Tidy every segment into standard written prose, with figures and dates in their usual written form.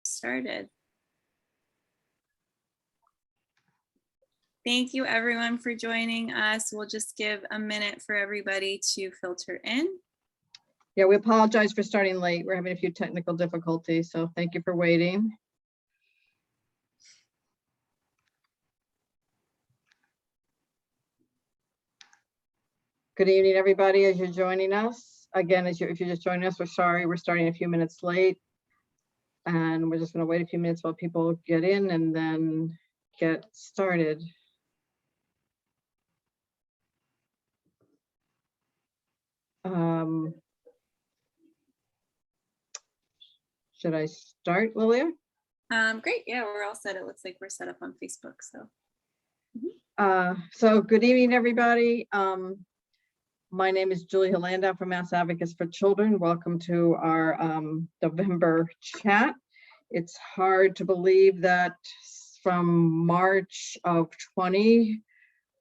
started. Thank you everyone for joining us. We'll just give a minute for everybody to filter in. Yeah, we apologize for starting late. We're having a few technical difficulties, so thank you for waiting. Good evening, everybody, as you're joining us. Again, if you're just joining us, we're sorry, we're starting a few minutes late. And we're just going to wait a few minutes while people get in and then get started. Should I start, Lilia? Great, yeah, we're all set. It looks like we're set up on Facebook, so. So good evening, everybody. My name is Julie Hollanda from Mass Advocates for Children. Welcome to our November chat. It's hard to believe that from March of 20,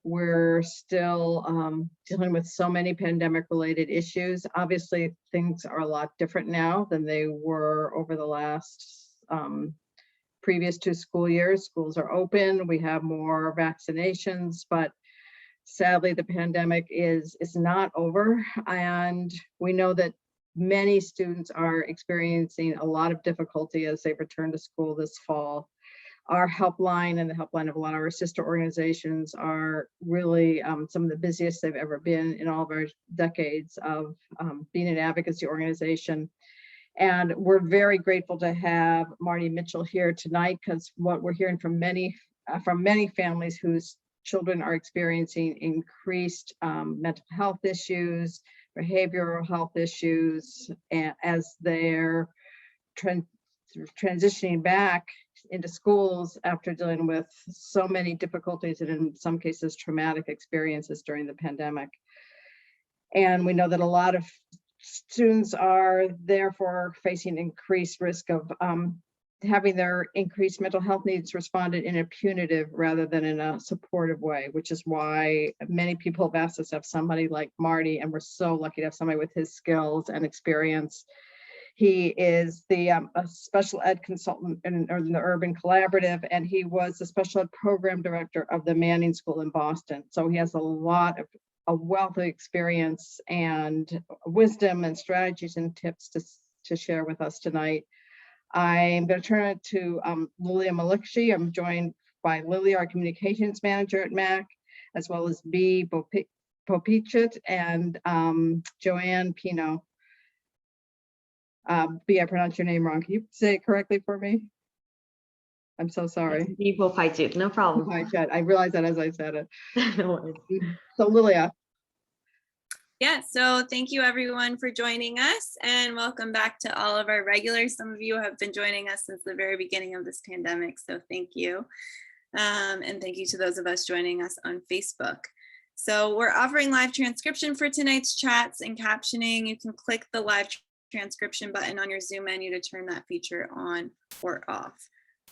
we're still dealing with so many pandemic-related issues. Obviously, things are a lot different now than they were over the last previous 2 school years. Schools are open, we have more vaccinations, but sadly, the pandemic is not over, and we know that many students are experiencing a lot of difficulty as they return to school this fall. Our helpline and the helpline of a lot of our sister organizations are really some of the busiest they've ever been in all of our decades of being an advocacy organization. And we're very grateful to have Marvin Mitchell here tonight, because what we're hearing from many families whose children are experiencing increased mental health issues, behavioral health issues, and as they're transitioning back into schools after dealing with so many difficulties and in some cases traumatic experiences during the pandemic. And we know that a lot of students are therefore facing increased risk of having their increased mental health needs responded in a punitive rather than in a supportive way, which is why many people have asked us to have somebody like Marty, and we're so lucky to have somebody with his skills and experience. He is the a special ed consultant in the Urban Collaborative, and he was the special ed program director of the Manning School in Boston. So he has a wealth of experience and wisdom and strategies and tips to share with us tonight. I'm going to turn it to Lilia Malikshi. I'm joined by Lilia, our communications manager at MAC, as well as B. Popichet and Joanne Pino. B, I pronounced your name wrong. Can you say it correctly for me? I'm so sorry. B. Popichet, no problem. I realized that as I said it. No worries. So Lilia. Yeah, so thank you everyone for joining us, and welcome back to all of our regulars. Some of you have been joining us since the very beginning of this pandemic, so thank you. And thank you to those of us joining us on Facebook. So we're offering live transcription for tonight's chats and captioning. You can click the live transcription button on your Zoom menu to turn that feature on or off.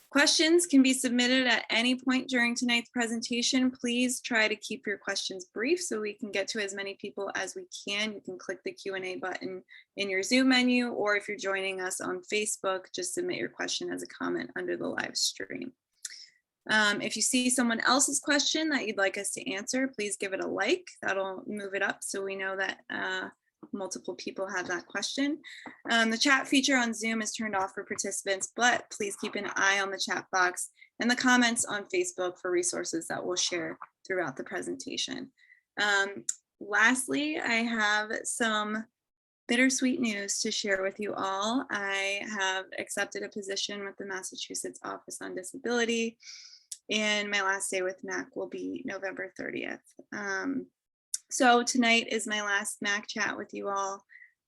Questions can be submitted at any point during tonight's presentation. Please try to keep your questions brief so we can get to as many people as we can. You can click the Q&A button in your Zoom menu, or if you're joining us on Facebook, just submit your question as a comment under the live stream. If you see someone else's question that you'd like us to answer, please give it a like. That'll move it up so we know that multiple people have that question. The chat feature on Zoom is turned off for participants, but please keep an eye on the chat box and the comments on Facebook for resources that we'll share throughout the presentation. Lastly, I have some bittersweet news to share with you all. I have accepted a position with the Massachusetts Office on Disability, and my last day with MAC will be November 30th. So tonight is my last MAC chat with you all.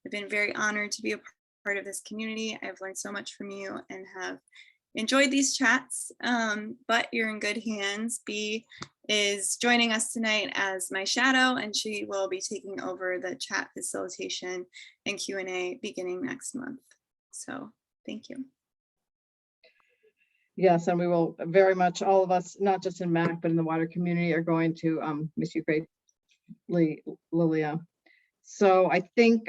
I've been very honored to be a part of this community. I've learned so much from you and have enjoyed these chats, but you're in good hands. B is joining us tonight as my shadow, and she will be taking over the chat facilitation and Q&A beginning next month. So thank you. Yes, and we will very much, all of us, not just in MAC, but in the wider community, are going to miss you greatly, Lilia. So I think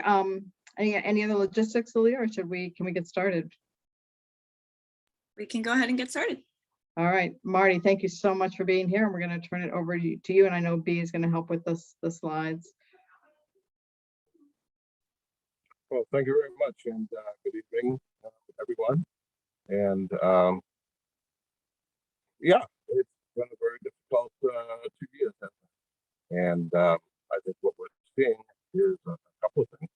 any other logistics, Lilia, or can we get started? we can go ahead and get started. All right, Marty, thank you so much for being here. And we're going to turn it over to you. And I know B is going to help with the slides. Well, thank you very much, and good evening, everyone. And yeah, it's been a very difficult 2 years, and I think what we're seeing is a couple of things.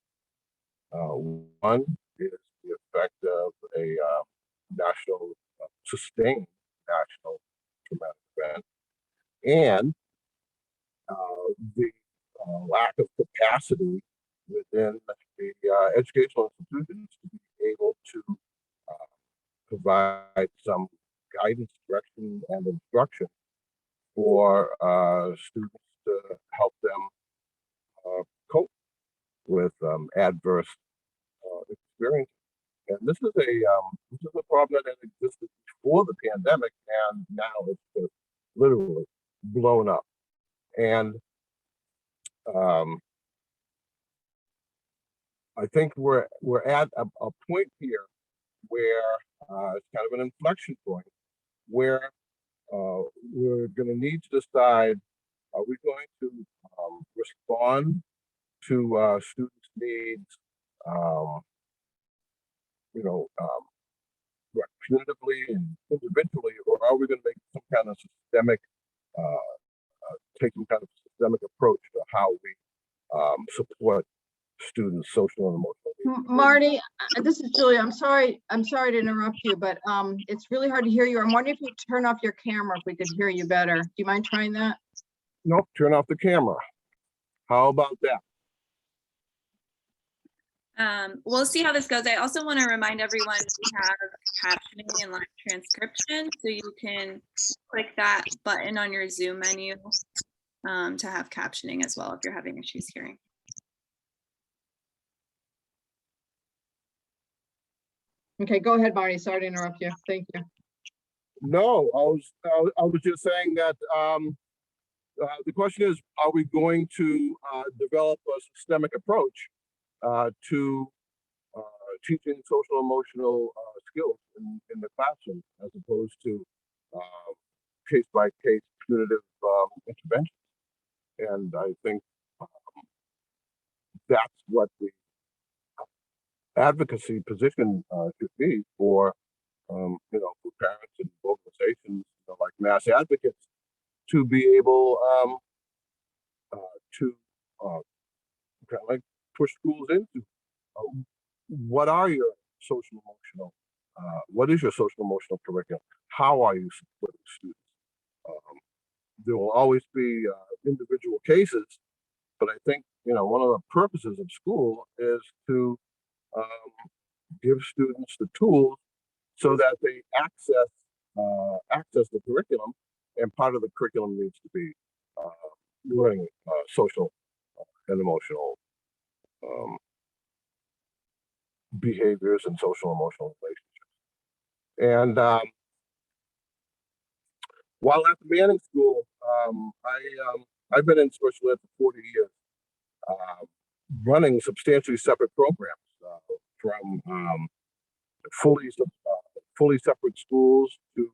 One is the effect of a national, sustained national traumatic event, and the lack of capacity within the educational institutions to be able to provide some guidance, direction, and instruction for students to help them cope with adverse experiences. And this is a problem that existed before the pandemic, and now it's just literally blown up. And I think we're at a point here where it's kind of an inflection point where we're going to need to decide: are we going to respond to students' needs, punitively and individually, or are we going to make some kind of systemic, take some kind of systemic approach to how we support students' social and emotional needs? Marty, this is Julia. I'm sorry to interrupt you, but it's really hard to hear you. I'm wondering if you turn off your camera, if we could hear you better. Do you mind trying that? Nope, turn off the camera. How about that? We'll see how this goes. I also want to remind everyone we have captioning and live transcription, so you can click that button on your Zoom menu to have captioning as well if you're having issues hearing. Okay, go ahead, Marty. Sorry to interrupt you. Thank you. No, I was just saying that the question is: are we going to develop a systemic approach to teaching social emotional skills in the classroom, as opposed to case by case punitive intervention? And I think that's what the advocacy position should be for for parents and organizations like Mass Advocates to be able to kind of like push schools into what are your social emotional, what is your social emotional curriculum? How are you supporting students? There will always be individual cases, but I think one of the purposes of school is to give students the tools so that they access the curriculum, and part of the curriculum needs to be learning social and emotional behaviors and social emotional relationships. And while at the Manning School, I've been in special ed for 40 years, running substantially separate programs from fully separate schools to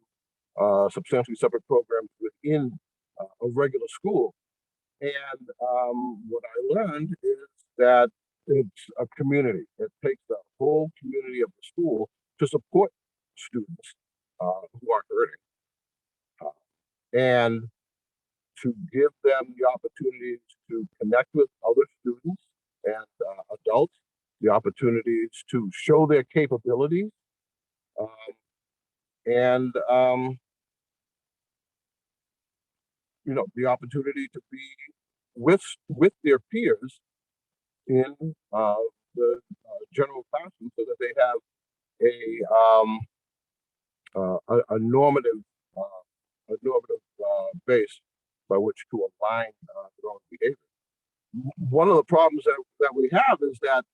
substantially separate programs within a regular school. And what I learned is that it's a community. It takes the whole community of the school to support students who are hurting, and to give them the opportunities to connect with other students and adults, the opportunities to show their capabilities, and the opportunity to be with their peers in the general classroom, so that they have a normative base by which to align their own behavior. One of the problems that we have is that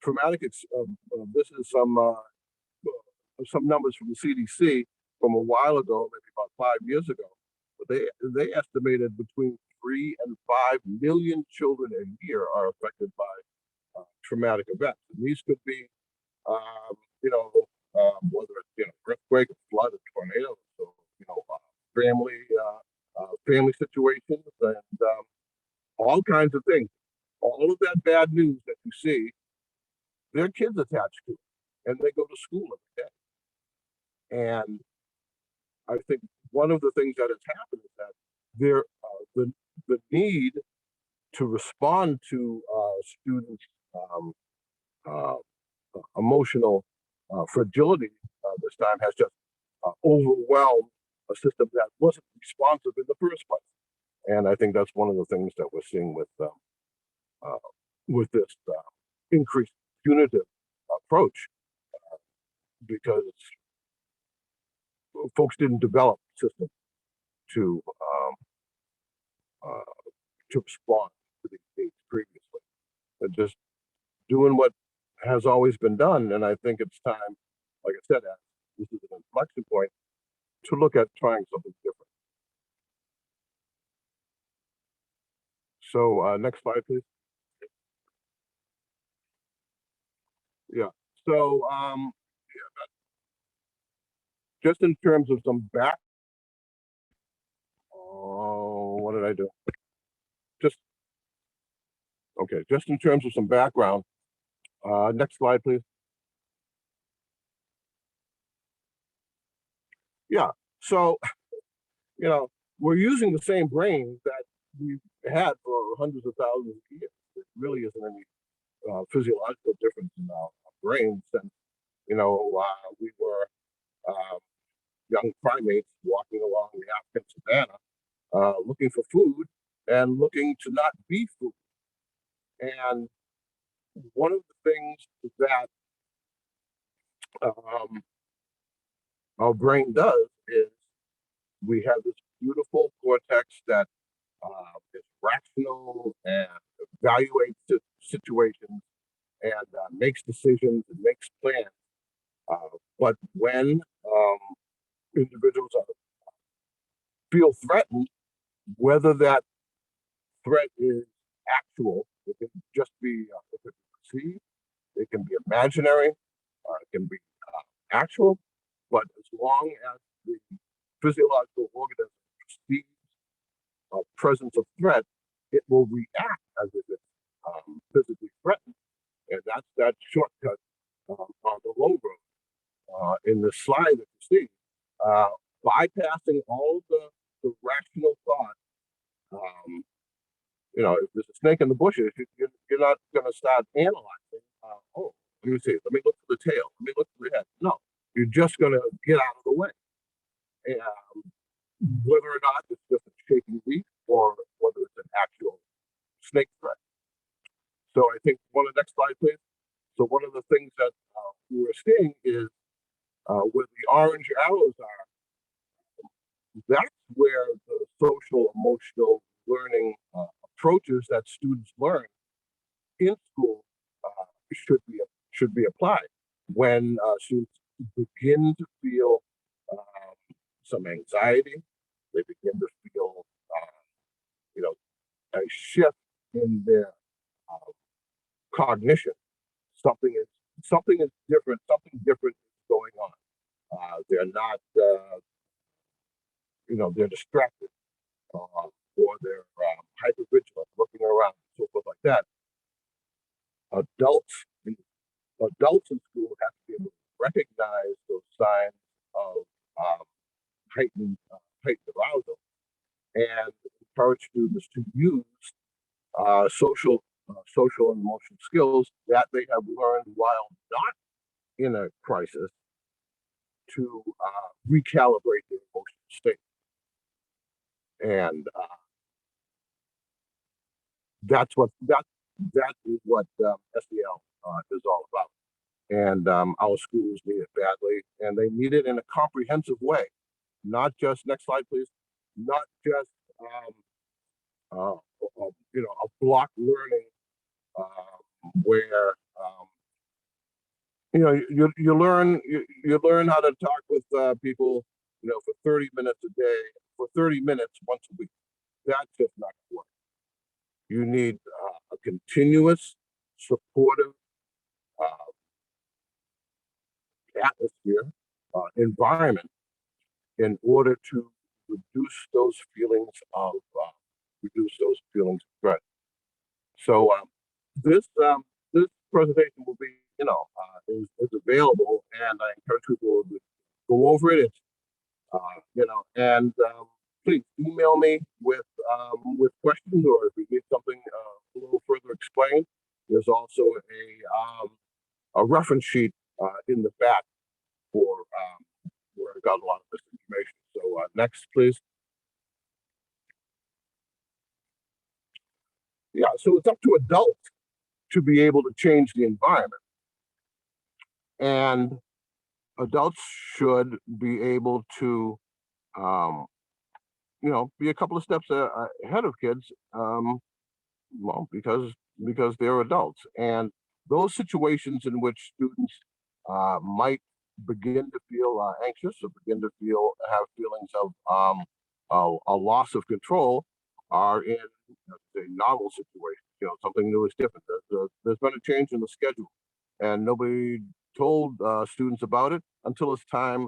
traumatic. This is some numbers from the CDC from a while ago, maybe about 5 years ago. But they estimated between 3 and 5 million children a year are affected by traumatic events. And these could be, family situations, and all kinds of things. All of that bad news that you see, their kids attached to it, and they go to school every day. And I think one of the things that has happened is that there the need to respond to students' uh, emotional fragility this time has just overwhelmed a system that wasn't responsive in the first place. And I think that's one of the things that we're seeing with this increased punitive approach, because folks didn't develop systems to respond to these needs previously. They're just doing what has always been done, and I think it's time, like I said, this is an inflection point to look at trying something different. So next slide, please. Yeah. So just in terms of some back, what did I do? Just okay. Just in terms of some background. Next slide, please. Yeah. So we're using the same brain that we've had for hundreds of thousands of years. There really isn't any physiological difference in our brains. And we were young primates walking along the African savannah, looking for food and looking to not be food. And one of the things that our brain does is we have this beautiful cortex that is rational and evaluates situations and makes decisions and makes plans. But when individuals feel threatened, whether that threat is actual, it can just be perceived, it can be imaginary, it can be actual, but as long as the physiological organism perceives a presence of threat, it will react as if it's physically threatened. And that's that shortcut on the low road. In the slide that you see, bypassing all the rational thought. If there's a snake in the bushes, you're not going to start analyzing. Oh, let me see. Let me look for the tail. Let me look for the head. No, you're just going to get out of the way. And whether or not it's just a shaking leaf or whether it's an actual snake threat. So I think next slide, please. So one of the things that we're seeing is where the orange arrows are, that's where the social emotional learning approaches that students learn in school should be applied. When students begin to feel some anxiety, they begin to feel a shift in their cognition. Something is different. Something different is going on. They're not, they're distracted, or they're hypervigilant, looking around, so forth like that. Adults in school have to be able to recognize those signs of heightened arousal and encourage students to use social and emotional skills that they have learned while not in a crisis to recalibrate their emotional state. And that is what SEL is all about. And our schools need it badly, and they need it in a comprehensive way. Not just, next slide, please. Not just a block learning where you learn how to talk with people for 30 minutes a day, for 30 minutes once a week. That's just not going to work. You need a continuous, supportive atmosphere, environment, in order to reduce those feelings of threat. So this presentation will be, is available, and I encourage people to go over it. It's, and please email me with questions, or if you need something a little further explained. There's also a reference sheet in the back for where I got a lot of this information. So next, please. Yeah, so it's up to adults to be able to change the environment, and adults should be able to, be a couple of steps ahead of kids. Well, because they're adults, and those situations in which students might begin to feel anxious, or begin to have feelings of a loss of control, are in, say, novel situations. Something new is different. There's been a change in the schedule, and nobody told students about it until it's time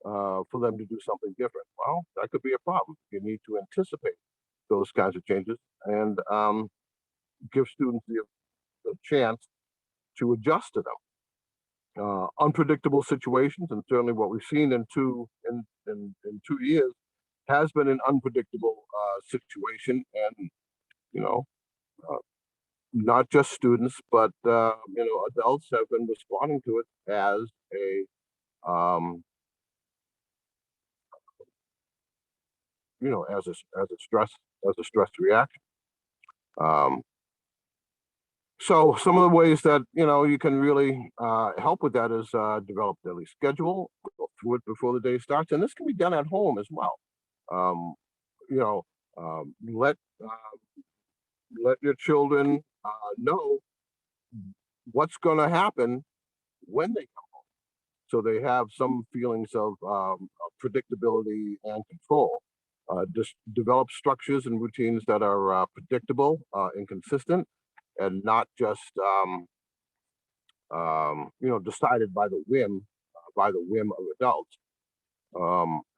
for them to do something different. Well, that could be a problem. You need to anticipate those kinds of changes, and give students the chance to adjust to them. Unpredictable situations, and certainly what we've seen in 2 years has been an unpredictable situation, and not just students, but adults have been responding to it as a as a stress reaction. So some of the ways that you can really help with that is develop daily schedule, go through it before the day starts, and this can be done at home as well. Um, you know, let your children know what's going to happen when they come home, so they have some feelings of predictability and control. Just develop structures and routines that are predictable and consistent, and not just decided by the whim of adults.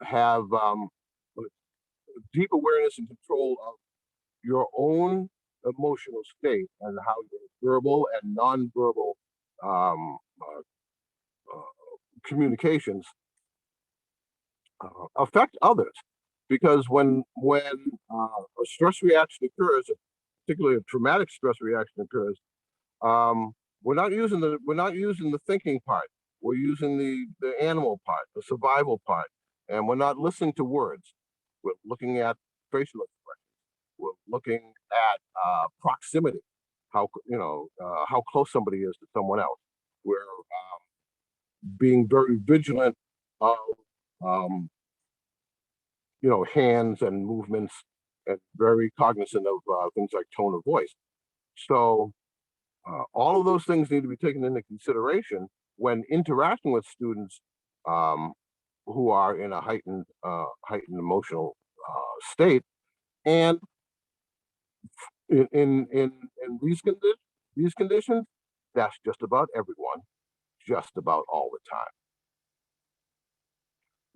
Have deep awareness and control of your own emotional state, and how your verbal and nonverbal communications affect others. Because when a stress reaction occurs, particularly a traumatic stress reaction occurs, we're not using the thinking part. We're using the animal part, the survival part, and we're not listening to words. We're looking at facial expressions. We're looking at proximity, how close somebody is to someone else. We're being very vigilant of hands and movements, and very cognizant of things like tone of voice. So all of those things need to be taken into consideration when interacting with students who are in a heightened emotional state. And in these conditions, that's just about everyone, just about all the time.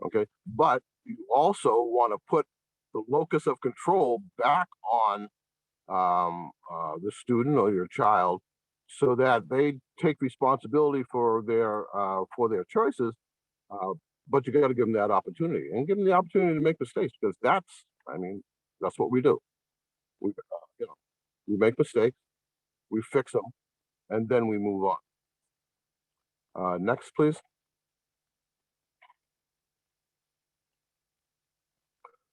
Okay, but you also want to put the locus of control back on the student or your child, so that they take responsibility for their choices. But you got to give them that opportunity, and give them the opportunity to make mistakes, because that's what we do. We we make mistakes, we fix them, and then we move on. Next, please.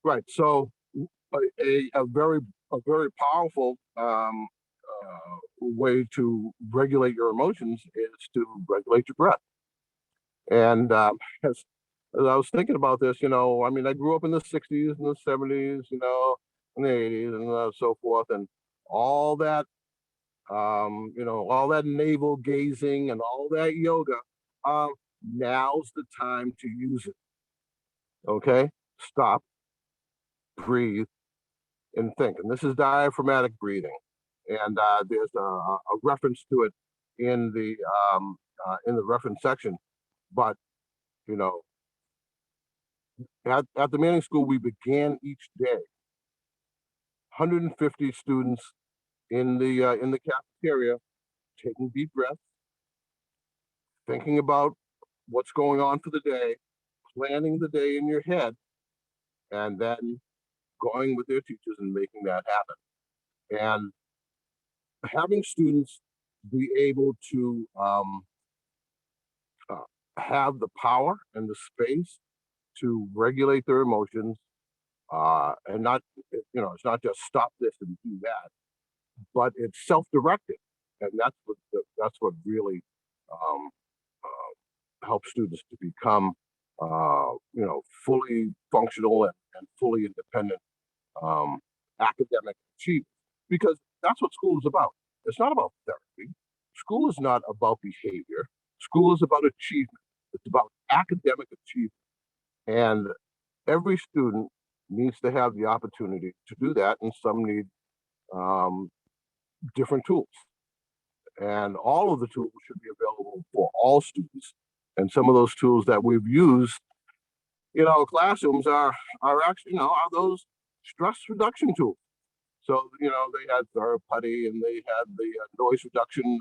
Right. So a very powerful way to regulate your emotions is to regulate your breath. And as I was thinking about this, I grew up in the 60s and the 70s, and the 80s, and so forth, and all that, all that navel gazing and all that yoga. Now's the time to use it. Okay, stop, breathe, and think. And this is diaphragmatic breathing, and there's a reference to it in the reference section. But at the Manning School, we began each day 150 students in the cafeteria taking deep breaths, thinking about what's going on for the day, planning the day in your head, and then going with their teachers and making that happen. And having students be able to uh, have the power and the space to regulate their emotions, and not, it's not just stop this and do that, but it's self-directed, and that's what really um, helps students to become, fully functional and fully independent academic achievers, because that's what school is about. It's not about therapy. School is not about behavior. School is about achievement. It's about academic achievement. And every student needs to have the opportunity to do that, and some need um, different tools. And all of the tools should be available for all students. And some of those tools that we've used, classrooms are actually, are those stress reduction tools. So, they had their putty and they had the noise reduction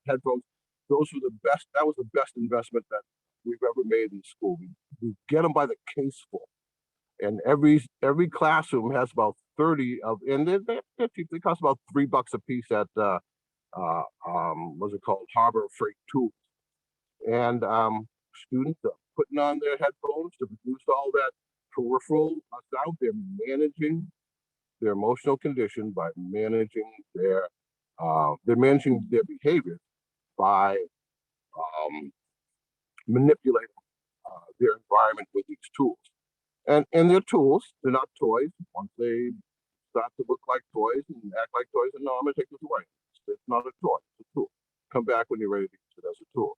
headphones. Those were the best. That was the best investment that we've ever made in school. We get them by the case full, and every classroom has about 30 of, and they cost about $3 a piece at what's it called, Harbor Freight Tools. And students are putting on their headphones to produce all that peripheral sound. They're managing their emotional condition by managing they're managing their behavior by manipulating their environment with these tools. And they're tools, they're not toys. Once they start to look like toys and act like toys, and no, I'm gonna take this away. It's not a toy, it's a tool. Come back when you're ready to use it as a tool.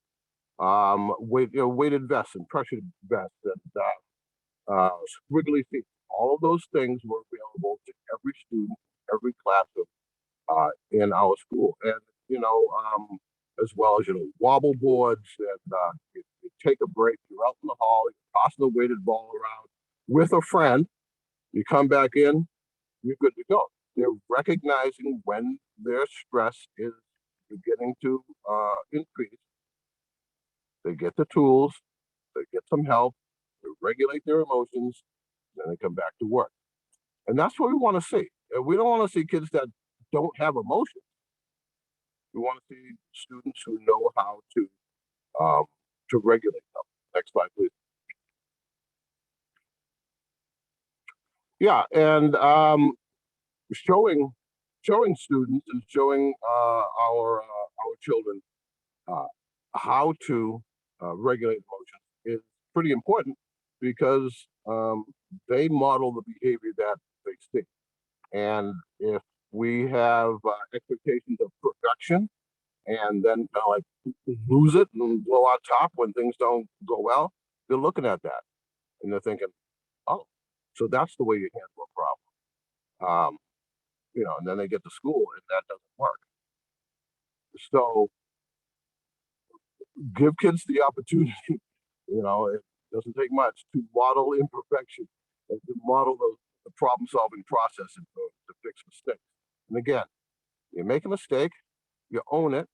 Weighted vests and pressure vests and squiggly feet. All of those things were available to every student, every classroom in our school, and as well as wobble boards, and you take a break. You're out in the hall, you're tossing a weighted ball around with a friend. You come back in, you're good to go. They're recognizing when their stress is beginning to increase. They get the tools, they get some help, they regulate their emotions, then they come back to work. And that's what we want to see. We don't want to see kids that don't have emotions. We want to see students who know how to regulate them. Next slide, please. Yeah, and showing students and showing our children how to regulate emotions is pretty important, because they model the behavior that they see. And if we have expectations of perfection, and then kind of like lose it and blow out top when things don't go well, they're looking at that and they're thinking, oh, so that's the way you handle a problem. And then they get to school and that doesn't work. So give kids the opportunity, it doesn't take much to model imperfection and to model the problem solving process and to fix mistakes. And again, you make a mistake, you own it,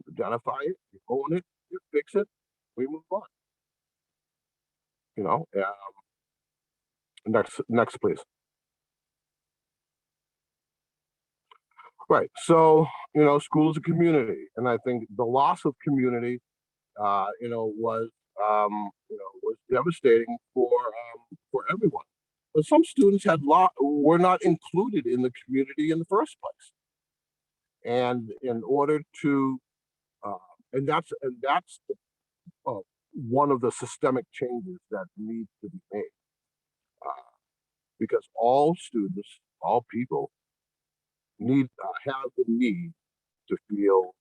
identify it, you own it, you fix it, we move on. Next, please. Right. So, school is a community, and I think the loss of community, was devastating for everyone. But some students were not included in the community in the first place, and in order to, and that's one of the systemic changes that needs to be made, because all students, all people, have the need to feel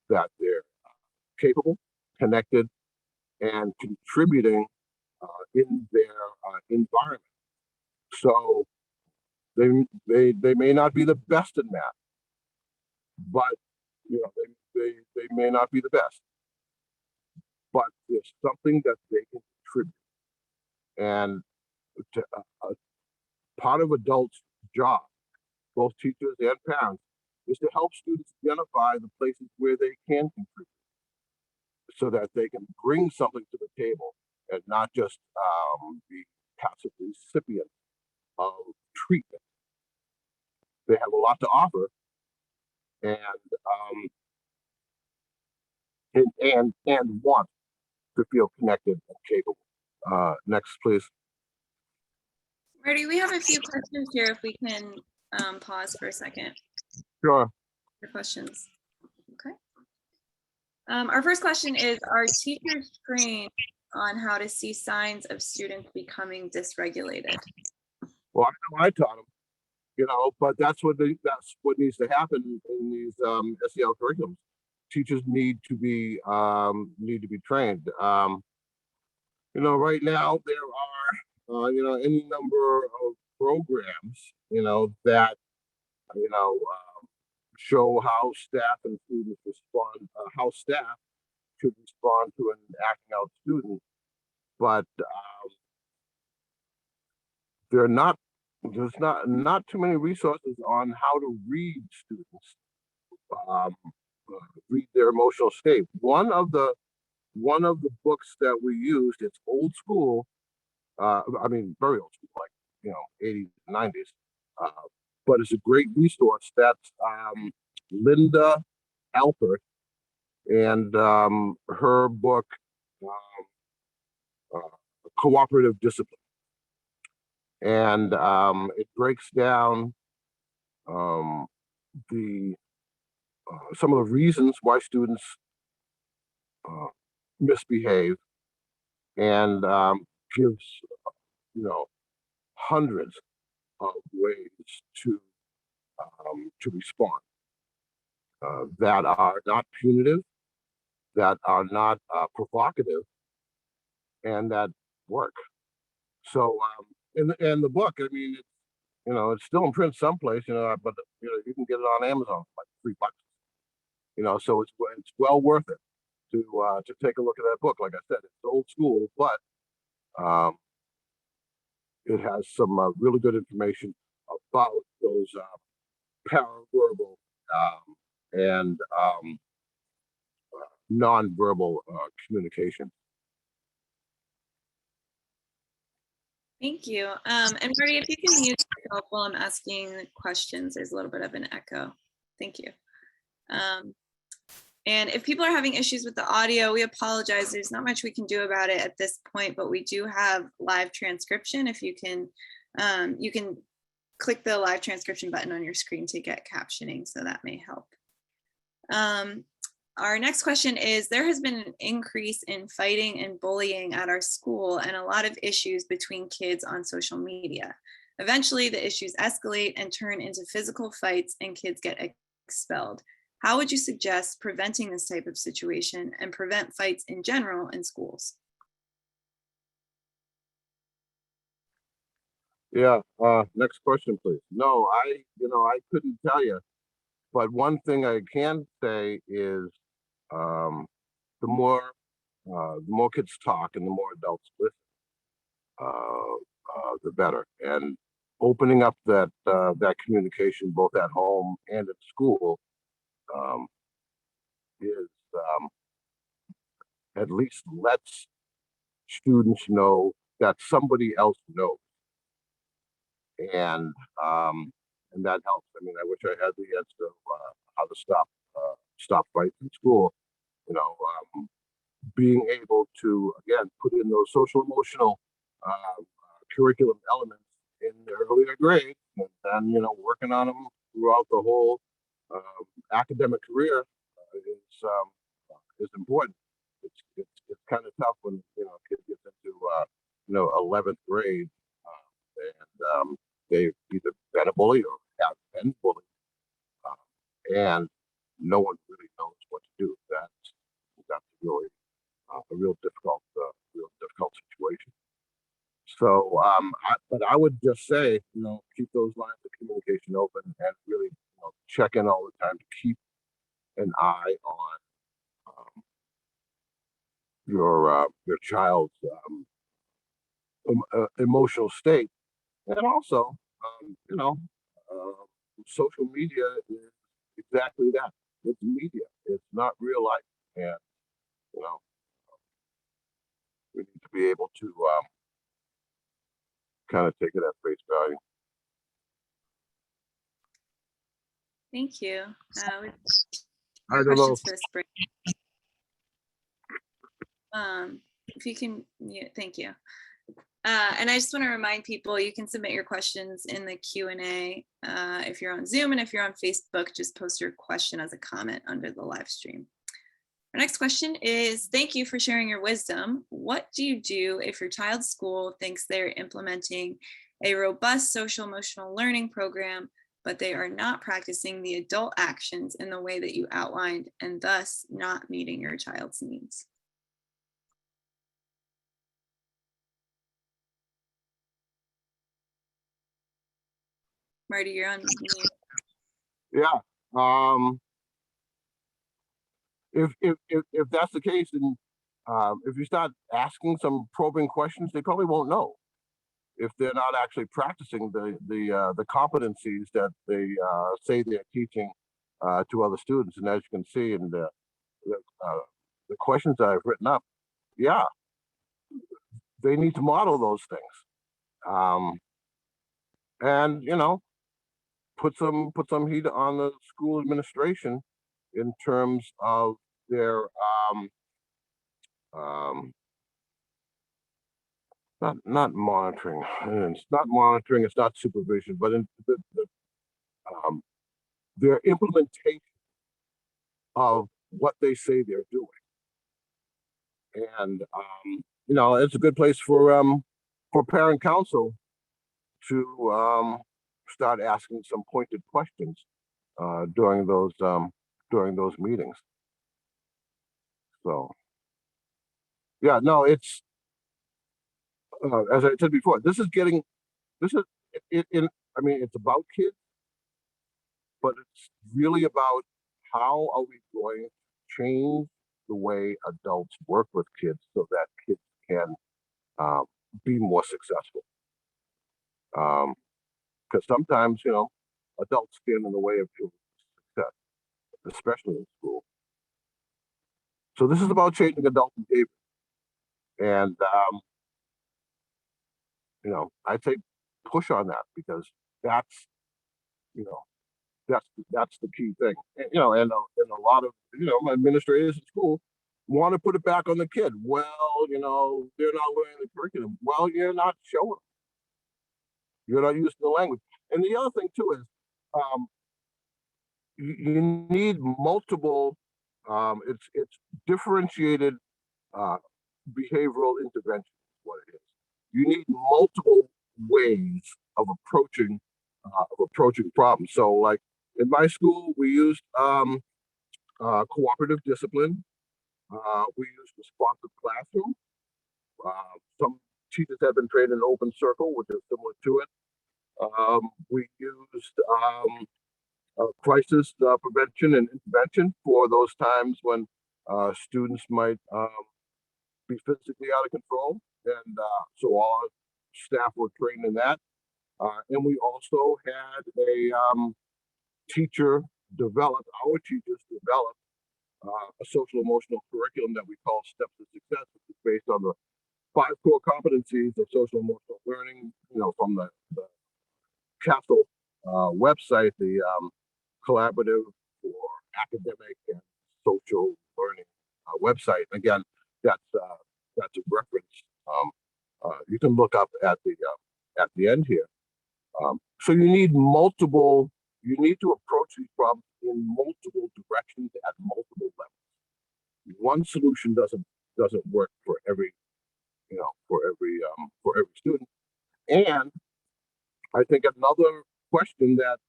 that they're capable, connected, and contributing in their environment. So they may not be the best in math, but they may not be the best, but there's something that they can contribute. And to, part of adults' job, both teachers and parents, is to help students identify the places where they can contribute so that they can bring something to the table and not just be passive recipients of treatment. They have a lot to offer, and want to feel connected and capable. Next, please. Marty, we have a few questions here if we can pause for a second Sure. for questions. Okay. Our first question is, are teachers trained on how to see signs of students becoming dysregulated? Well, I know I taught them, but that's what needs to happen in these SEL curriculums. Teachers need to be trained. Right now there are any number of programs that show how staff and students respond, how staff should respond to an acting out student, but there's not too many resources on how to read students, read their emotional state. One of the books that we used, it's old school, very old school, like 80s, 90s, but it's a great resource. That's Linda Alpert, and her book, Cooperative Discipline. And it breaks down the some of the reasons why students misbehave, and gives hundreds of ways to respond that are not punitive, that are not provocative, and that work. So in the book, I mean, it's still in print someplace, but you can get it on Amazon for like $3. So it's well worth it to take a look at that book. Like I said, it's old school, but it has some really good information about those paraverbal and nonverbal communication. Thank you. And Marty, if you can mute yourself while I'm asking questions, there's a little bit of an echo. Thank you. And if people are having issues with the audio, we apologize. There's not much we can do about it at this point, but we do have live transcription. If you can click the live transcription button on your screen to get captioning, so that may help. Our next question is, there has been an increase in fighting and bullying at our school and a lot of issues between kids on social media. Eventually, the issues escalate and turn into physical fights and kids get expelled. How would you suggest preventing this type of situation and prevent fights in general in schools? Yeah, next question, please. No, I couldn't tell you, but one thing I can say is the more kids talk and the more adults listen, the better. And opening up that communication both at home and at school is at least lets students know that somebody else knows, and that helps. I mean, I wish I had the answer of how to stop fights in school. Being able to again put in those social emotional curriculum elements in the earlier grades, and then working on them throughout the whole academic career is important. It's kind of tough when a kid gets into 11th grade and they've either been a bully or have been bullied, and no one really knows what to do. That's really a real difficult situation. So, but I would just say, keep those lines of communication open and really, check in all the time to keep an eye on your child's emotional state. And also, social media is exactly that. It's media. It's not real life. And, you know, we need to be able to kind of take it at face value. Thank you. I don't know. Questions for this break. If you can, yeah, thank you. And I just want to remind people, you can submit your questions in the Q&A. If you're on Zoom, and if you're on Facebook, just post your question as a comment under the live stream. Our next question is, thank you for sharing your wisdom. What do you do if your child's school thinks they're implementing a robust social emotional learning program, but they are not practicing the adult actions in the way that you outlined, and thus not meeting your child's needs? Marty, you're on mute. Yeah. If that's the case, then if you start asking some probing questions, they probably won't know if they're not actually practicing the competencies that they say they're teaching to other students. And as you can see in the questions that I've written up, yeah, they need to model those things. And put some heat on the school administration in terms of their not monitoring. It's not monitoring. It's not supervision, but in their implementation of what they say they're doing. And it's a good place for parent council to start asking some pointed questions during those meetings. So yeah, no, it's as I said before, this is it's about kids, but it's really about how are we going to change the way adults work with kids so that kids can be more successful. Because sometimes, adults stand in the way of children's success, especially in school. So this is about changing adult behavior. And, I take push on that because that's, that's the key thing. And a lot of, administrators at school want to put it back on the kid. Well, they're not learning the curriculum. Well, you're not showing. You're not using the language. And the other thing too is you need multiple, it's differentiated behavioral intervention is what it is. You need multiple ways of approaching problems. So like in my school, we used cooperative discipline. We used responsive classroom. Some teachers have been trained in open circle, which is similar to it. We used crisis prevention and intervention for those times when students might be physically out of control. And so all our staff were trained in that. And we also had a our teachers developed a social emotional curriculum that we call Steps to Success, which is based on the 5 core competencies of social emotional learning, from the CASTLE website, the Collaborative for Academic and Social Learning website. Again, that's a reference. You can look up at the end here. So you need multiple. You need to approach these problems in multiple directions at multiple levels. One solution doesn't work for every student. And I think another question that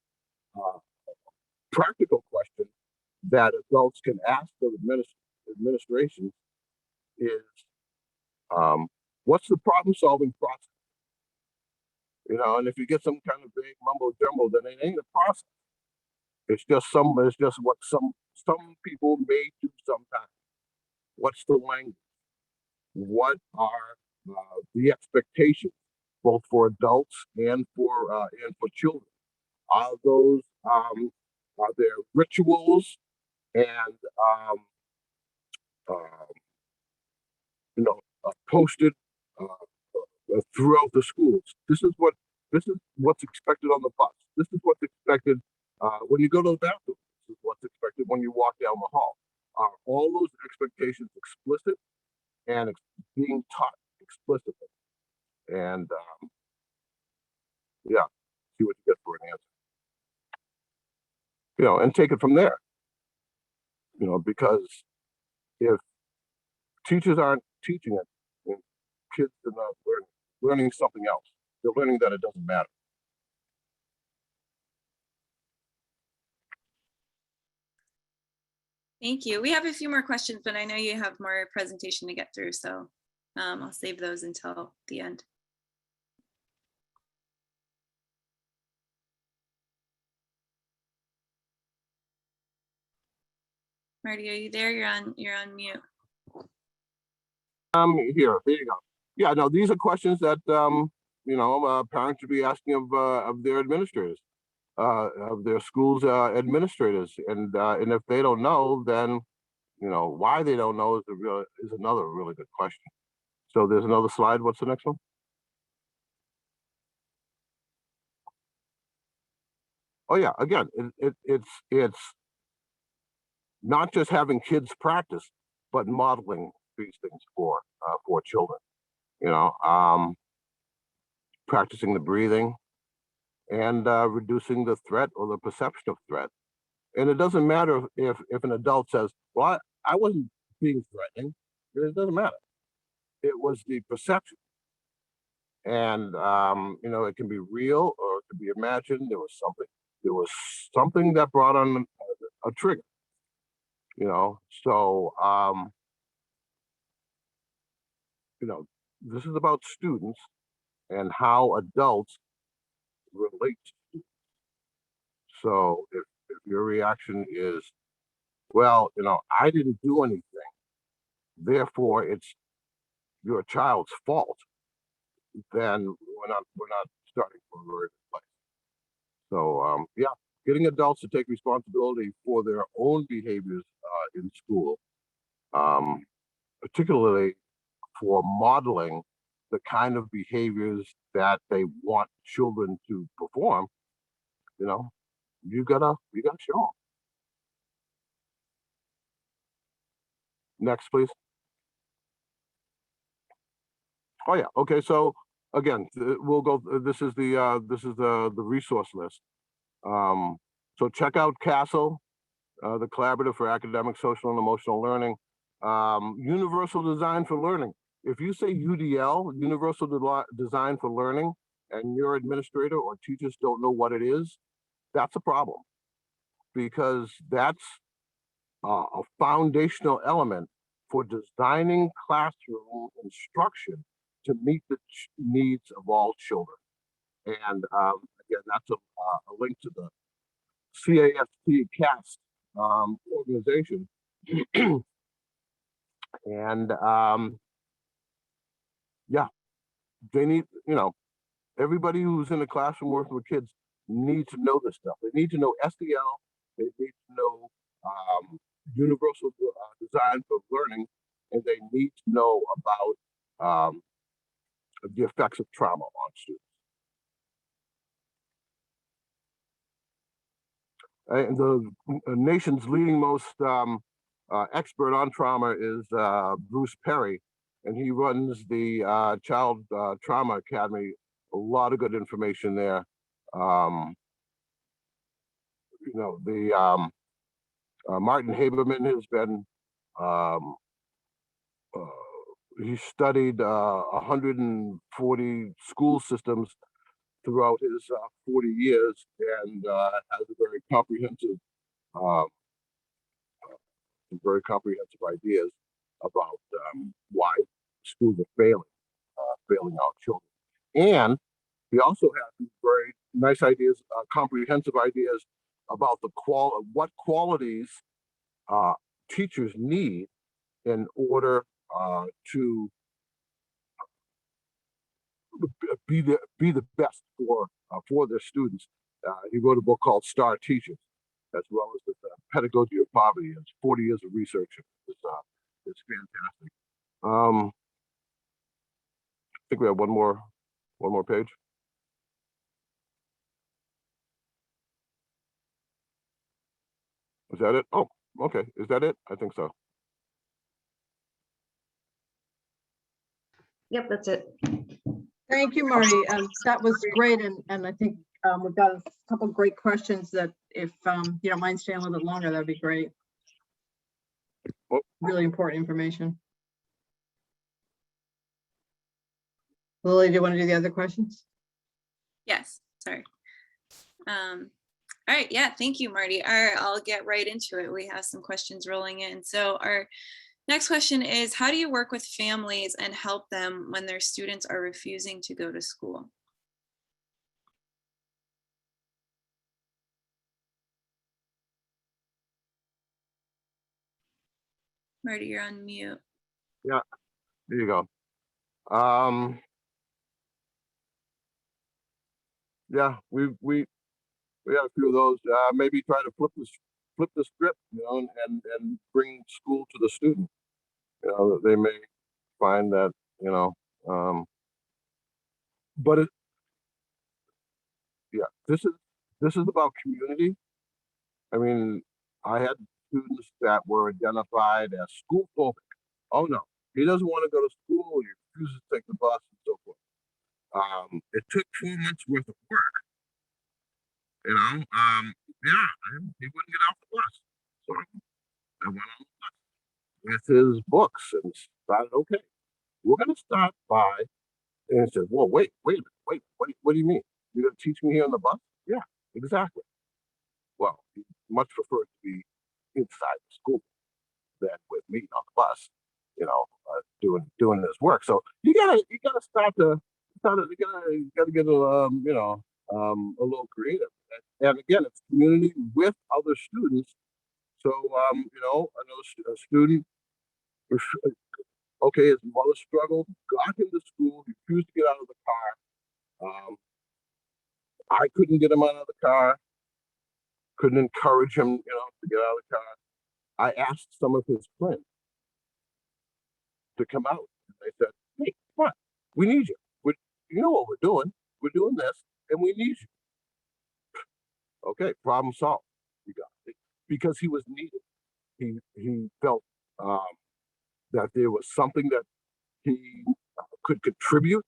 practical question that adults can ask of administration is, what's the problem solving process? And if you get some kind of big mumbo jumbo, then it ain't a process. It's just what some people may do sometimes. What's the language? What are the expectations, both for adults and for children. Are those are there rituals and uh, posted throughout the schools? This is what's expected on the bus. This is what's expected when you go to the bathroom. This is what's expected when you walk down the hall. Are all those expectations explicit and being taught explicitly? And yeah, see what you get for an answer. And take it from there. Because if teachers aren't teaching it, then kids are not learning something else. They're learning that it doesn't matter. Thank you. We have a few more questions, but I know you have more presentation to get through, so I'll save those until the end. Marty, are you there? You're on mute. Here you go. Yeah, no, these are questions that parents should be asking of their administrators, of their schools administrators, and if they don't know, then why they don't know is another really good question. So there's another slide. What's the next one? Oh yeah, again, it's not just having kids practice, but modeling these things for children. Practicing the breathing and reducing the threat or the perception of threat. And it doesn't matter if an adult says, "Well, I wasn't being threatening." It doesn't matter. It was the perception, and it can be real or it can be imagined. There was something that brought on a trigger. So this is about students and how adults relate to students. So if your reaction is, well, I didn't do anything, therefore it's your child's fault, then we're not starting from a very good place. So yeah, getting adults to take responsibility for their own behaviors in school, particularly for modeling the kind of behaviors that they want children to perform, you gotta show them. Next, please. Oh yeah. Okay. So again, we'll go. This is the resource list. So check out CASEL, the Collaborative for Academic, Social, and Emotional Learning. Universal Design for Learning. If you say UDL, Universal Design for Learning, and your administrator or teachers don't know what it is, that's a problem, because that's a foundational element for designing classroom instruction to meet the needs of all children. And again, that's a link to the CAST organization. And yeah, they need, everybody who's in the classroom working with kids needs to know this stuff. They need to know SDL. They need to know universal design for learning, and they need to know about the effects of trauma on students. And the nation's leading most expert on trauma is Bruce Perry, and he runs the Child Trauma Academy. A lot of good information there. Martin Haberman has been he studied 140 school systems throughout his 40 years, and has a very comprehensive ideas about why schools are failing our children. And he also has these very nice ideas, comprehensive ideas about what qualities teachers need in order to be the best for their students. He wrote a book called Star Teachers, as well as the Pedagogy of Poverty. It's 40 years of research. It's fantastic. I think we have one more page. Is that it? Oh, okay. Is that it? I think so. Yep, that's it. Thank you, Marty. That was great. And I think we've got a couple of great questions that if you don't mind staying a little bit longer, that'd be great. Oh. Really important information. Lily, do you want to do the other questions? Yes, sorry. All right, yeah, thank you, Marty. All right, I'll get right into it. We have some questions rolling in. So our next question is, how do you work with families and help them when their students are refusing to go to school? Marty, you're on mute. Yeah, there you go. Yeah, we have a few of those. Maybe try to flip the script, and bring school to the student. They may find that, but this is about community. I mean, I had students that were identified as school phobic. Oh no, he doesn't want to go to school. He refuses to take the bus and so forth. It took 4 months worth of work. He wouldn't get off the bus. So I went on the bus with his books and started, okay, we're going to start by, and he said, well, wait a minute, what do you mean? You're going to teach me here on the bus? Yeah, exactly. Well, he much preferred to be inside the school than with me on the bus, doing his work. So you gotta get a little creative. And again, it's community with other students. So another student, okay, his mother struggled, got him to school, refused to get out of the car. I couldn't get him out of the car, couldn't encourage him, to get out of the car. I asked some of his friends to come out. And they said, hey, come on, we need you. You know what we're doing? We're doing this, and we need you. Okay, problem solved. You got it. Because he was needed. He felt that there was something that he could contribute,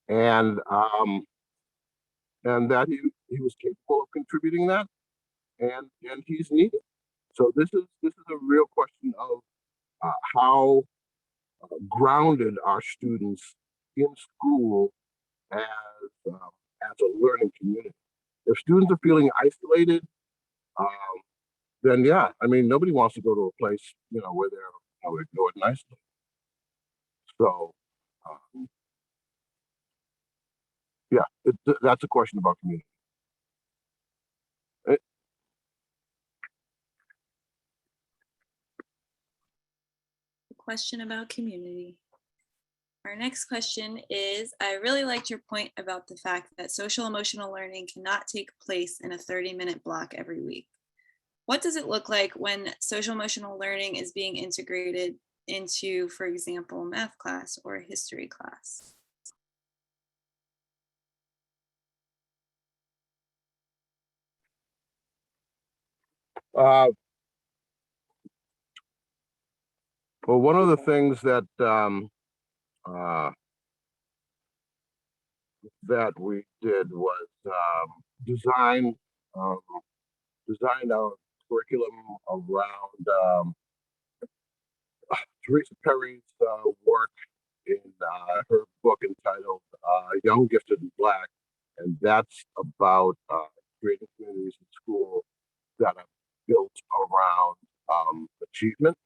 and that he was capable of contributing that, and he's needed. So this is a real question of how grounded our students in school as a learning community. If students are feeling isolated, then yeah, I mean, nobody wants to go to a place where they're ignored and isolated. So yeah, that's a question about community. Question about community. Our next question is, I really liked your point about the fact that social emotional learning cannot take place in a 30-minute block every week. What does it look like when social emotional learning is being integrated into, for example, math class or history class? Well, one of the things that that we did was design our curriculum around Teresa Perry's work in her book entitled Young, Gifted, and Black. And that's about creating communities in school that are built around achievement.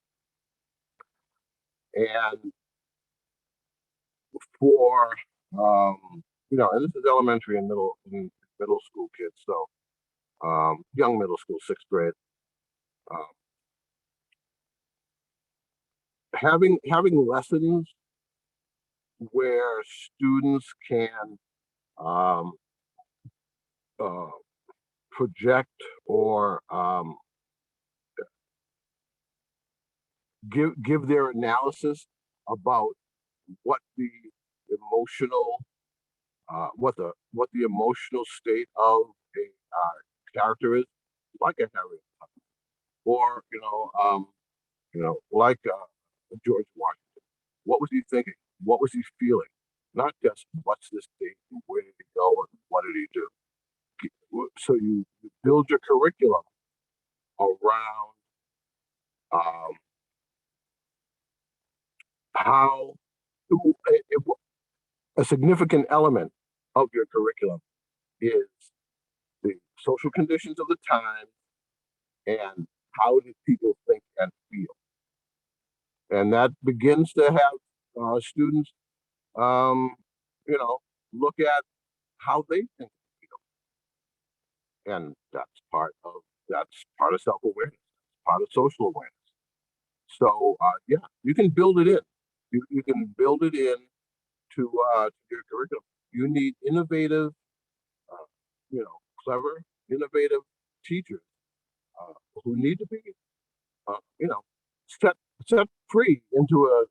And for, and this is elementary and middle school kids. So young middle school, 6th grade. Having lessons where students can um, uh, project or give their analysis about what the emotional what the emotional state of a character is, like a Harry, or like George Washington. What was he thinking? What was he feeling? Not just what's this date and where did he go and what did he do. So you build your curriculum around um, how a significant element of your curriculum is the social conditions of the time and how did people think and feel. And that begins to have students, um, look at how they think, and that's part of self-awareness, part of social awareness. So yeah, you can build it in. You can build it in to your curriculum. You need innovative, uh, clever, innovative teachers who need to be, set set free into an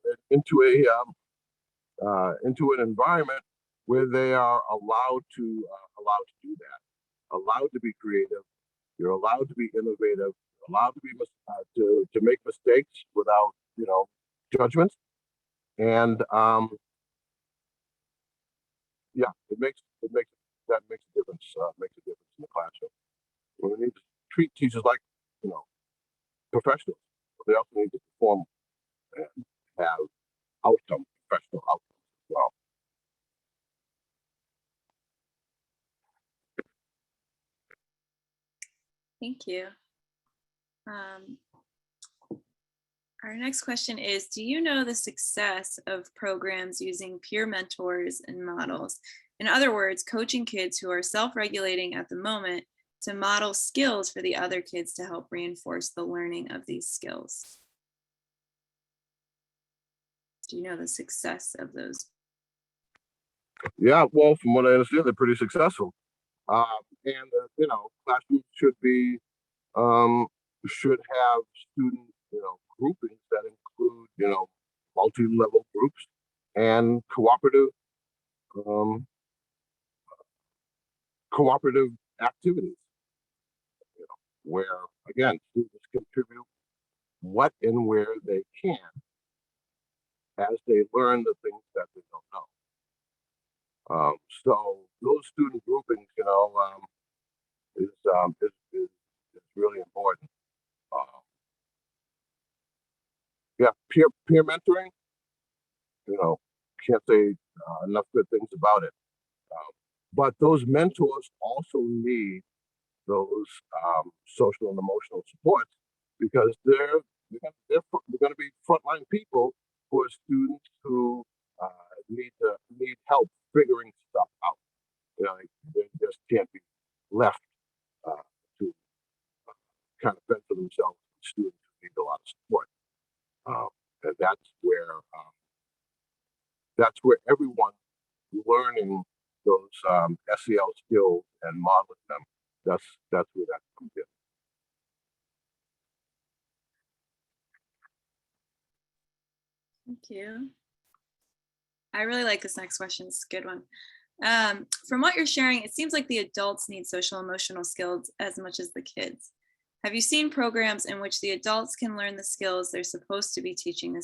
environment where they are allowed to do that, allowed to be creative. You're allowed to be innovative, allowed to be to make mistakes without judgment, and yeah, that makes a difference. Makes a difference in the classroom. We need to treat teachers like professionals. But they also need to perform and have professional outcomes as well. Thank you. Our next question is, do you know the success of programs using peer mentors and models? In other words, coaching kids who are self-regulating at the moment to model skills for the other kids to help reinforce the learning of these skills. Do you know the success of those? Yeah, well, from what I understand, they're pretty successful. And classrooms should have student groupings that include multi-level groups and um, cooperative activities, where again students contribute what and where they can as they learn the things that they don't know. So those student groupings, is really important. Um, yeah, peer mentoring. Can't say enough good things about it. But those mentors also need those social and emotional supports because they're going to be frontline people who are students who need help figuring stuff out. They just can't be left to kind of fend for themselves. Students who need a lot of support, and that's where everyone learning those SEL skills and modeling them. That's where that comes in. Thank you. I really like this next question. It's a good one. From what you're sharing, it seems like the adults need social emotional skills as much as the kids. Have you seen programs in which the adults can learn the skills they're supposed to be teaching the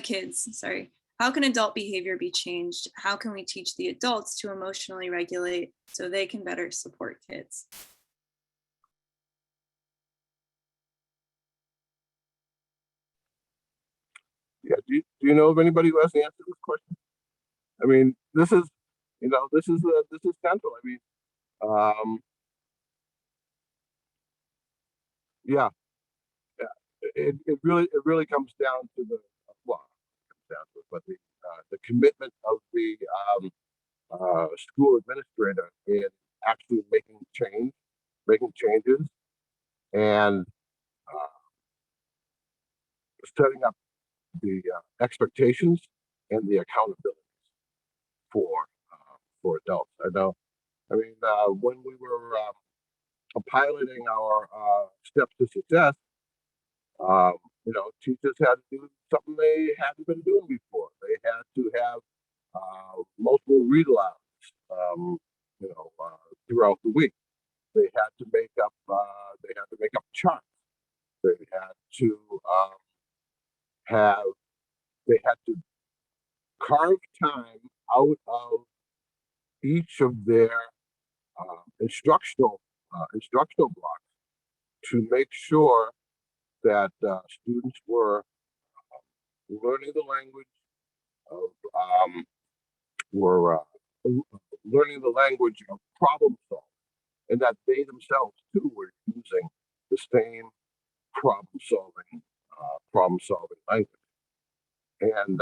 kids, sorry. How can adult behavior be changed? How can we teach the adults to emotionally regulate so they can better support kids? Yeah. Do you know of anybody who has the answer to this question? I mean, this is central. I mean, yeah, it really comes down to but the commitment of the school administrator in actually making changes, and setting up the expectations and the accountability for adults. I know. I mean, when we were piloting our steps to success, teachers had to do something they hadn't been doing before. They had to have multiple read alouds, throughout the week. They had to make up. They had to make up charts. They had to have. They had to carve time out of each of their instructional blocks to make sure that students were learning the language of were learning the language of problem solving, and that they themselves too were using the same problem solving language. And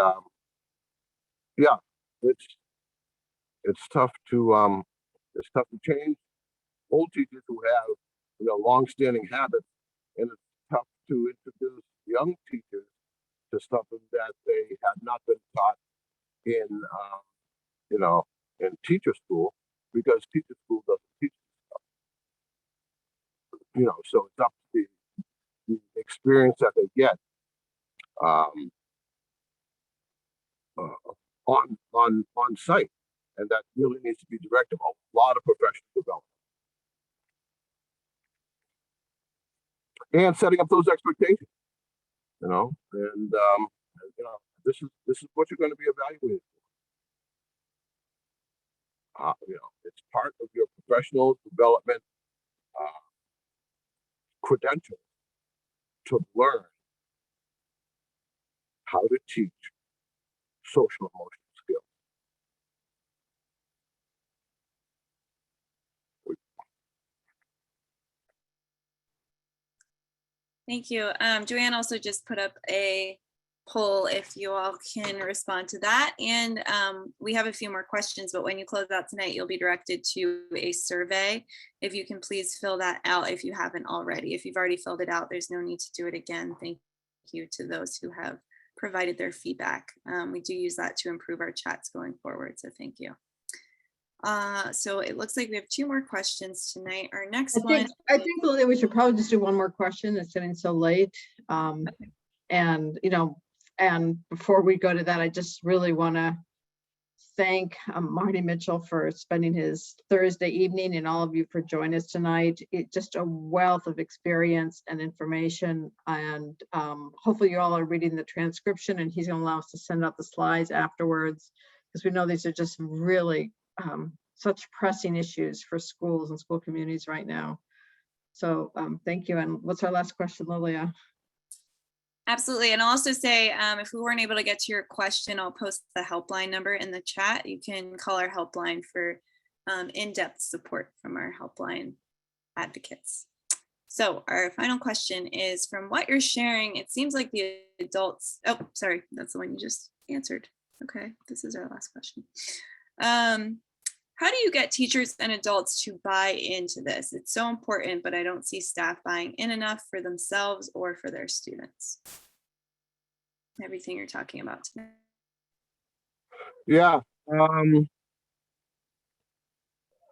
yeah, it's tough to change old teachers who have long-standing habits, and it's tough to introduce young teachers to something that they had not been taught in in teacher school, because teacher school doesn't teach so it's up to the experience that they get um, on site, and that really needs to be directed a lot of professional development and setting up those expectations. This is what you're going to be evaluated for. It's part of your professional development credential to learn how to teach social emotional skills. Thank you. Joanne also just put up a poll if you all can respond to that. And we have a few more questions, but when you close out tonight, you'll be directed to a survey. If you can please fill that out if you haven't already. If you've already filled it out, there's no need to do it again. Thank you to those who have provided their feedback. We do use that to improve our chats going forward, so thank you. So it looks like we have 2 more questions tonight. Our next one. I think Lily, we should probably just do one more question. It's getting so late. Okay. And before we go to that, I just really want to thank Marvin Mitchell for spending his Thursday evening, and all of you for joining us tonight. It's just a wealth of experience and information, and hopefully you all are reading the transcription, and he's going to allow us to send out the slides afterwards, because we know these are just really such pressing issues for schools and school communities right now. So thank you. And what's our last question, Lilia? Absolutely. And I'll also say, if we weren't able to get to your question, I'll post the helpline number in the chat. You can call our helpline for in-depth support from our helpline advocates. So our final question is, from what you're sharing, it seems like the adults, oh, sorry, that's the one you just answered. Okay, this is our last question. How do you get teachers and adults to buy into this? It's so important, but I don't see staff buying in enough for themselves or for their students. Everything you're talking about today. Yeah.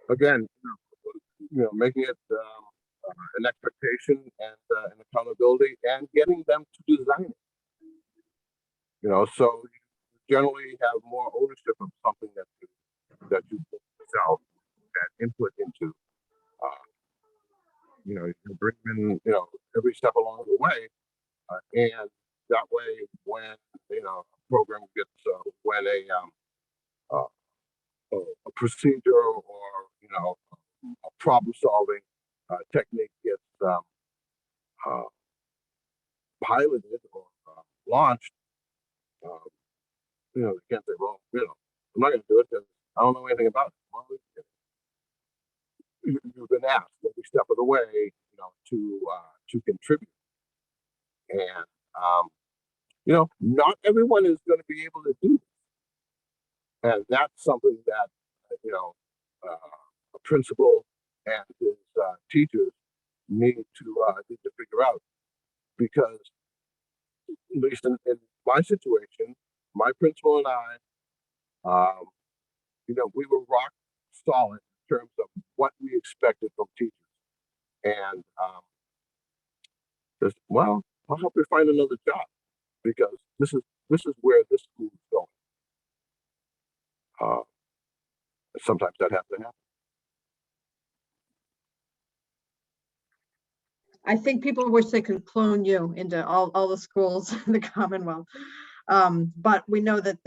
Again, making it an expectation and an accountability, and getting them to design it. So you generally have more ownership of something that you yourself that input into. You bring in every step along the way, and that way when a program gets when a procedure or a problem solving technique gets piloted or launched, you can't say, well, I'm not going to do it because I don't know anything about it. Well, you've been asked every step of the way, to contribute, and not everyone is going to be able to do this, and that's something that a principal and his teachers need to figure out, because at least in my situation, my principal and I, we were rock solid in terms of what we expected from teachers. And just, well, I'll help you find another job because this is where this school is going. Sometimes that has to happen. I think people wish they could clone you into all the schools in the Commonwealth. But we know that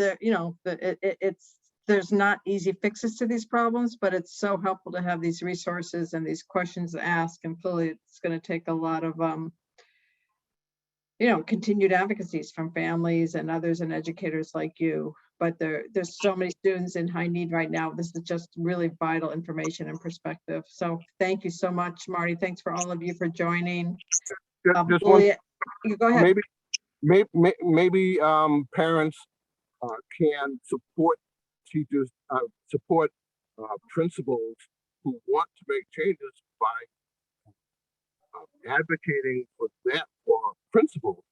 there's not easy fixes to these problems, but it's so helpful to have these resources and these questions to ask. And clearly it's going to take a lot of, continued advocacies from families and others and educators like you. But there's so many students in high need right now. This is just really vital information and perspective. So thank you so much, Marty. Thanks for all of you for joining. Just one, you go ahead. Maybe parents can support teachers, support principals who want to make changes by advocating for principals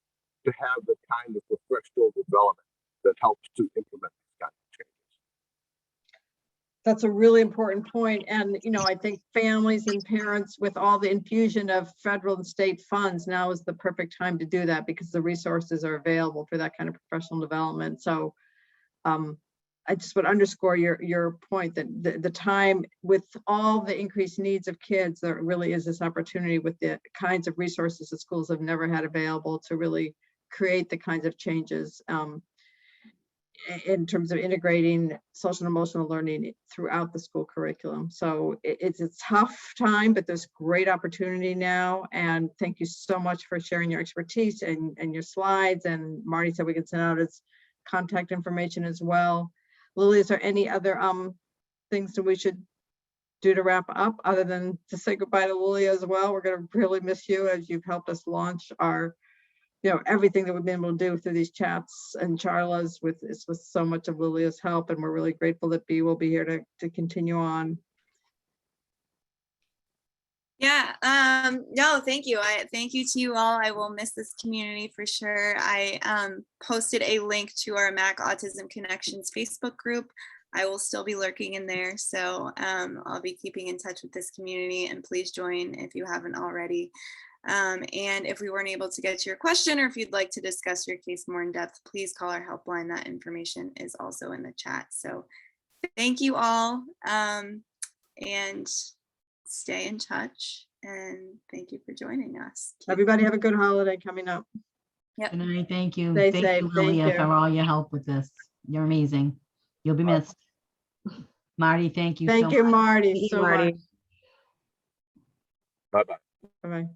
to have the kind of professional development that helps to implement these kinds of changes. That's a really important point. And, I think families and parents, with all the infusion of federal and state funds, now is the perfect time to do that because the resources are available for that kind of professional development. So I just would underscore your point that the time with all the increased needs of kids, there really is this opportunity with the kinds of resources that schools have never had available to really create the kinds of changes in terms of integrating social and emotional learning throughout the school curriculum. So it's a tough time, but there's great opportunity now. And thank you so much for sharing your expertise and your slides. And Marty said we can send out his contact information as well. Lily, is there any other things that we should do to wrap up other than to say goodbye to Lily as well? We're going to really miss you as you've helped us launch our everything that we've been able to do through these chats and Charla's with so much of Lilia's help. And we're really grateful that Bea will be here to continue on. Yeah, no, thank you. Thank you to you all. I will miss this community for sure. I posted a link to our MAC Autism Connections Facebook group. I will still be lurking in there. So I'll be keeping in touch with this community, and please join if you haven't already. And if we weren't able to get to your question, or if you'd like to discuss your case more in depth, please call our helpline. That information is also in the chat. So thank you all, and stay in touch. And thank you for joining us. Everybody have a good holiday coming up. Yep. Good night. Thank you. Stay Thank safe. you, Thank Lilia, you. for all your help with this. You're amazing. You'll be missed. Marty, thank you so much. Thank you, Marty, Thank you, so Marty. much. Bye-bye. Bye-bye.